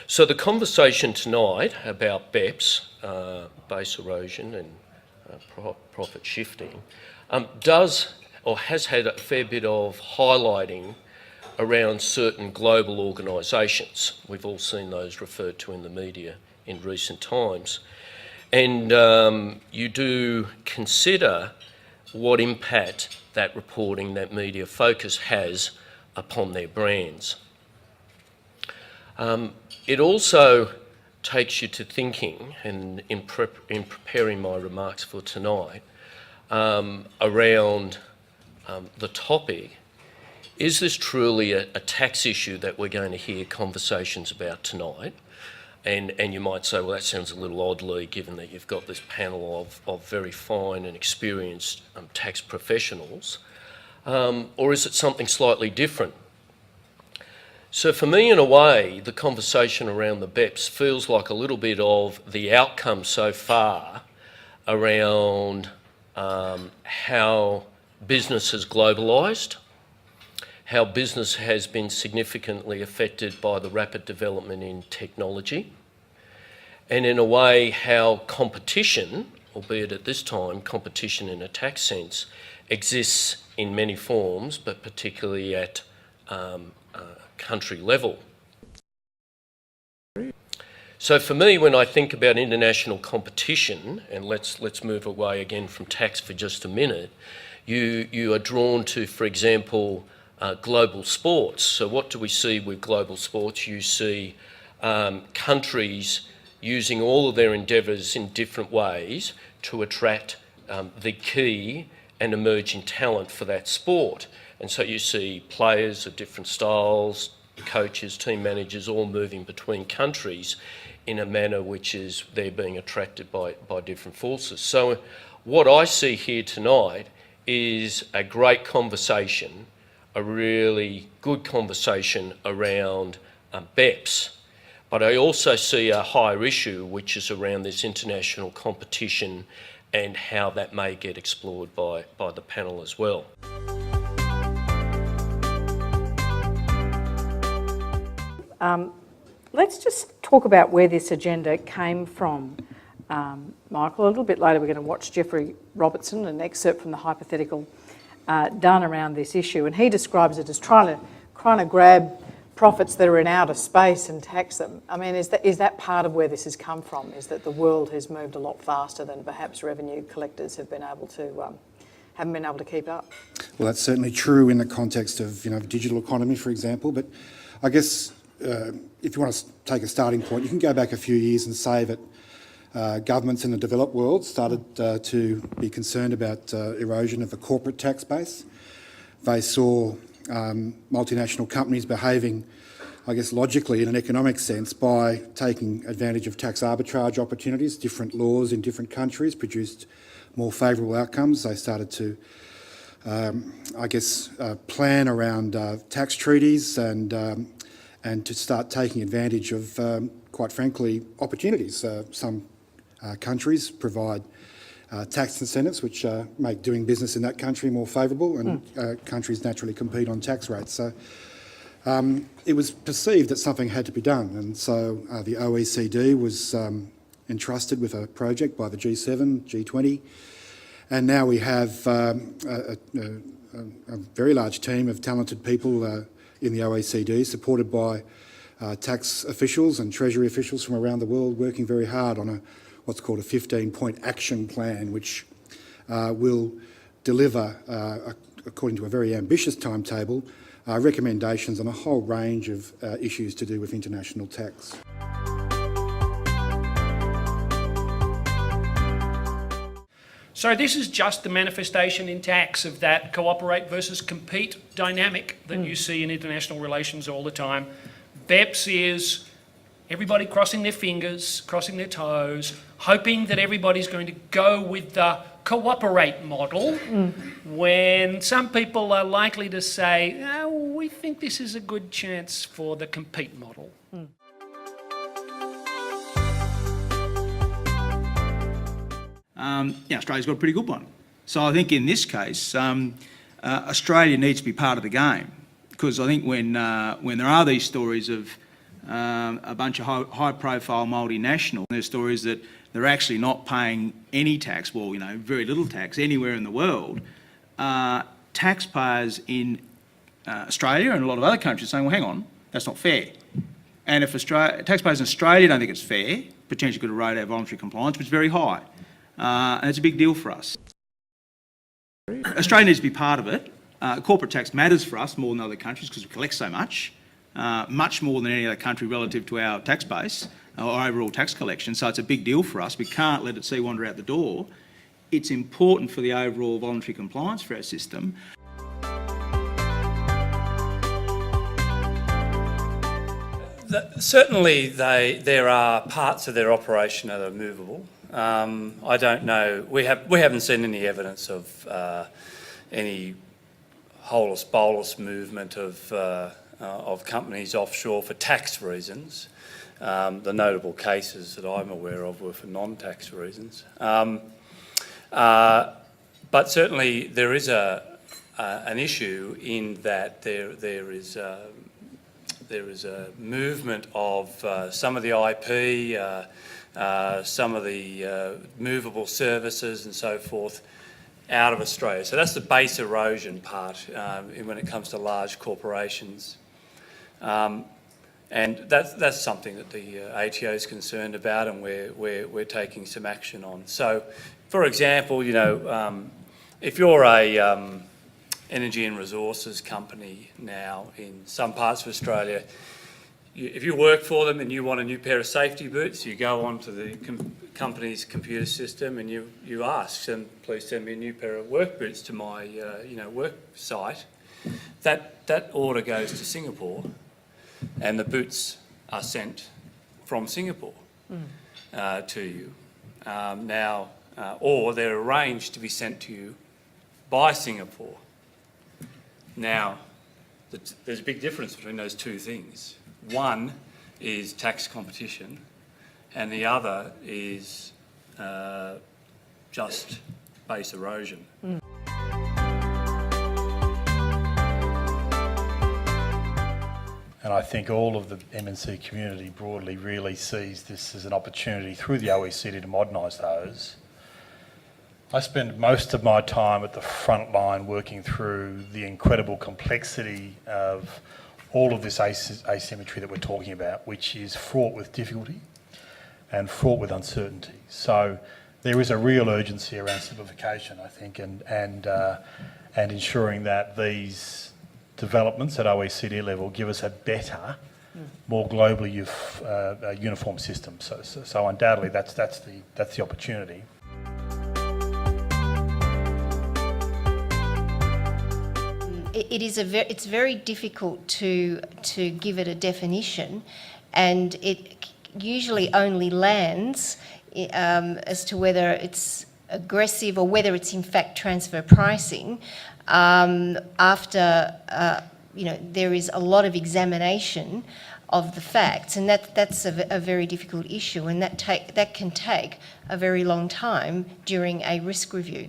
So the conversation tonight about BEPS, base erosion and profit shifting, does or has had a fair bit of highlighting around certain global organisations. We've all seen those referred to in the media in recent times. And you do consider what impact that reporting, that media focus has upon their brands. It also takes you to thinking, and in preparing my remarks for tonight, around the topic, is this truly a tax issue that we're going to hear conversations about tonight? And you might say, well, that sounds a little oddly, given that you've got this panel of very fine and experienced tax professionals. Or is it something slightly different? So for me, in a way, the conversation around the BEPS feels like a little bit of the outcome so far around how business has globalised, how business has been significantly affected by the rapid development in technology, and in a way how competition, albeit at this time competition in a tax sense, exists in many forms, but particularly at country level. So for me, when I think about international competition, and let's move away again from tax for just a minute, you are drawn to, for example, global sports. So what do we see with global sports? You see countries using all of their endeavours in different ways to attract the key and emerging talent for that sport. And so you see players of different styles, coaches, team managers, all moving between countries in a manner which is they're being attracted by different forces. So what I see here tonight is a great conversation, a really good conversation around BEPS. But I also see a higher issue, which is around this international competition and how that may get explored by the panel as well. Let's just talk about where this agenda came from, Michael. A little bit later we're going to watch Geoffrey Robertson, an excerpt from the hypothetical done around this issue, and he describes it as trying to grab profits that are in outer space and tax them. I mean, is that part of where this has come from? Is that the world has moved a lot faster than perhaps revenue collectors have been able to haven't been able to keep up? Well, that's certainly true in the context of digital economy, for example. But I guess if you want to take a starting point, you can go back a few years and say that governments in the developed world started to be concerned about erosion of the corporate tax base. They saw multinational companies behaving, I guess, logically in an economic sense by taking advantage of tax arbitrage opportunities. Different laws in different countries produced more favourable outcomes. They started to, plan around tax treaties and to start taking advantage of, quite frankly, opportunities. Some countries provide tax incentives which make doing business in that country more favourable, and countries naturally compete on tax rates. So it was perceived that something had to be done, and so the OECD was entrusted with a project by the G7, G20, and now we have a very large team of talented people in the OECD, supported by tax officials and treasury officials from around the world, working very hard on what's called a 15-point action plan, which will deliver, according to a very ambitious timetable, recommendations on a whole range of issues to do with international tax. So this is just the manifestation in tax of that cooperate versus compete dynamic that you see in international relations all the time. BEPS is everybody crossing their fingers, crossing their toes, hoping that everybody's going to go with the cooperate model, when some people are likely to say, oh, we think this is a good chance for the compete model. Australia's got a pretty good one. So I think in this case, Australia needs to be part of the game, because I think when there are these stories of a bunch of high-profile multinational. There's stories that they're actually not paying any tax, well, very little tax anywhere in the world. Taxpayers in Australia and a lot of other countries saying, well, hang on, that's not fair. And if taxpayers in Australia don't think it's fair, potentially could erode our voluntary compliance, which is very high. And it's a big deal for us. Australia needs to be part of it. Corporate tax matters for us more than other countries because we collect so much more than any other country relative to our tax base or overall tax collection. So it's a big deal for us. We can't let it wander out the door. It's important for the overall voluntary compliance for our system. Certainly there are parts of their operation that are movable. I don't know, we haven't seen any evidence of any holus bolus movement of companies offshore for tax reasons. The notable cases that I'm aware of were for non-tax reasons. But certainly there is an issue in that there is a movement of some of the IP, some of the movable services and so forth out of Australia. So that's the base erosion part when it comes to large corporations. And that's something that the ATO is concerned about, and we're taking some action on. So, for example, if you're a energy and resources company now in some parts of Australia, if you work for them and you want a new pair of safety boots, you go onto the company's computer system and you ask them, please send me a new pair of work boots to my work site. That order goes to Singapore, and the boots are sent from Singapore to you. Or they're arranged to be sent to you by Singapore. Now, there's a big difference between those two things. One is tax competition, and the other is just base erosion. And I think all of the MNC community broadly really sees this as an opportunity through the OECD to modernise those. I spend most of my time at the front line working through the incredible complexity of all of this asymmetry that we're talking about, which is fraught with difficulty and fraught with uncertainty. So there is a real urgency around simplification, I think, and ensuring that these developments at OECD level give us a better, more globally uniform system. So undoubtedly that's the opportunity. It's very difficult to give it a definition, and it usually only lands as to whether it's aggressive or whether it's in fact transfer pricing after there is a lot of examination of the facts, and that's a very difficult issue, and that can take a very long time during a risk review.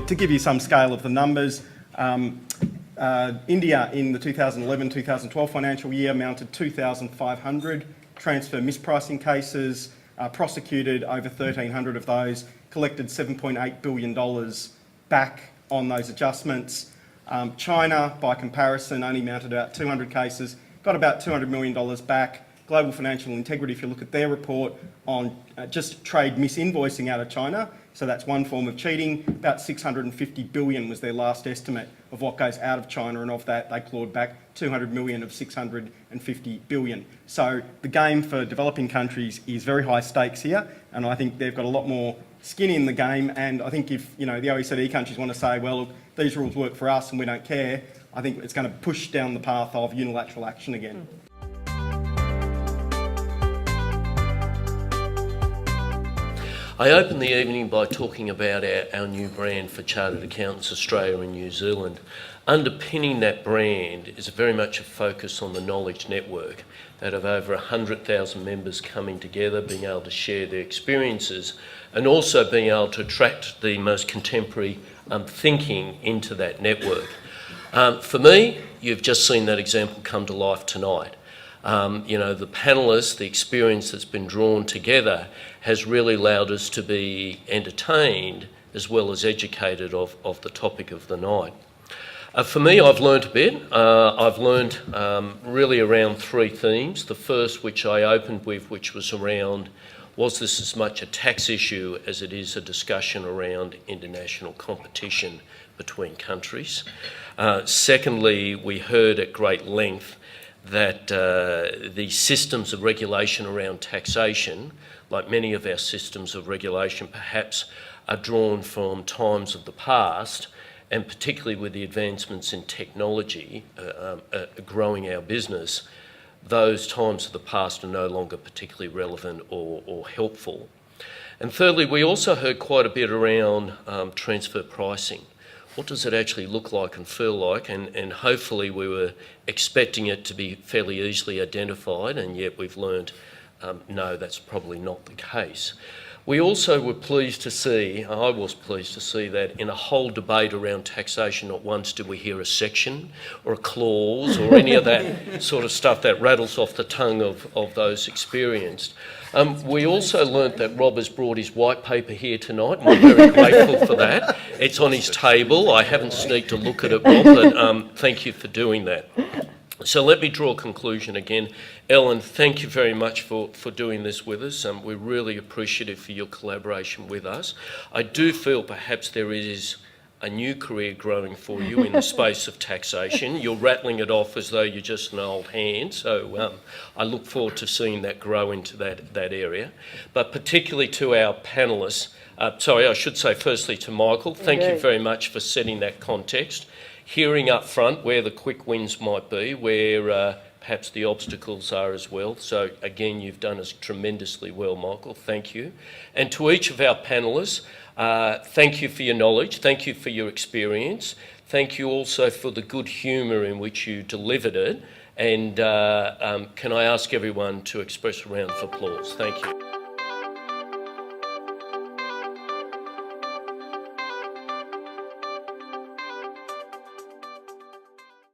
To give you some scale of the numbers, India in the 2011-2012 financial year mounted 2,500 transfer mispricing cases, prosecuted over 1,300 of those, collected $7.8 billion back on those adjustments. China, by comparison, only mounted about 200 cases, got about $200 million back. Global Financial Integrity, if you look at their report on just trade misinvoicing out of China, so that's one form of cheating, about 650 billion was their last estimate of what goes out of China, and of that they clawed back 200 million of 650 billion. So the game for developing countries is very high stakes here, and I think they've got a lot more skin in the game, and I think if the OECD countries want to say, well, look, these rules work for us and we don't care, I think it's going to push down the path of unilateral action again. I opened the evening by talking about our new brand for Chartered Accountants Australia and New Zealand. Underpinning that brand is very much a focus on the knowledge network, that of over 100,000 members coming together, being able to share their experiences, and also being able to attract the most contemporary thinking into that network. For me, you've just seen that example come to life tonight. The panellists, the experience that's been drawn together has really allowed us to be entertained as well as educated of the topic of the night. For me, I've learnt a bit. I've learnt really around three themes. The first, which I opened with, which was around, was this as much a tax issue as it is a discussion around international competition between countries? Secondly, we heard at great length that the systems of regulation around taxation, like many of our systems of regulation, perhaps are drawn from times of the past, and particularly with the advancements in technology growing our business, those times of the past are no longer particularly relevant or helpful. And thirdly, we also heard quite a bit around transfer pricing. What does it actually look like and feel like? And hopefully we were expecting it to be fairly easily identified, and yet we've learned, no, that's probably not the case. We also were pleased to see, I was pleased to see, that in a whole debate around taxation, not once did we hear a section or a clause or any of that sort of stuff that rattles off the tongue of those experienced. We also learnt that Rob has brought his white paper here tonight, and we're very grateful for that. It's on his table. I haven't sneaked a look at it, Rob, but thank you for doing that. So let me draw a conclusion again. Ellen, thank you very much for doing this with us. We're really appreciative for your collaboration with us. I do feel perhaps there is a new career growing for you in the space of taxation. You're rattling it off as though you're just an old hand, so I look forward to seeing that grow into that area. But particularly to our panellists, I should say firstly to Michael, thank you very much for setting that context. Hearing up front where the quick wins might be, where perhaps the obstacles are as well. So again, you've done us tremendously well, Michael. Thank you. And to each of our panellists, thank you for your knowledge. Thank you for your experience. Thank you also for the good humour in which you delivered it. And can I ask everyone to express a round of applause? Thank you.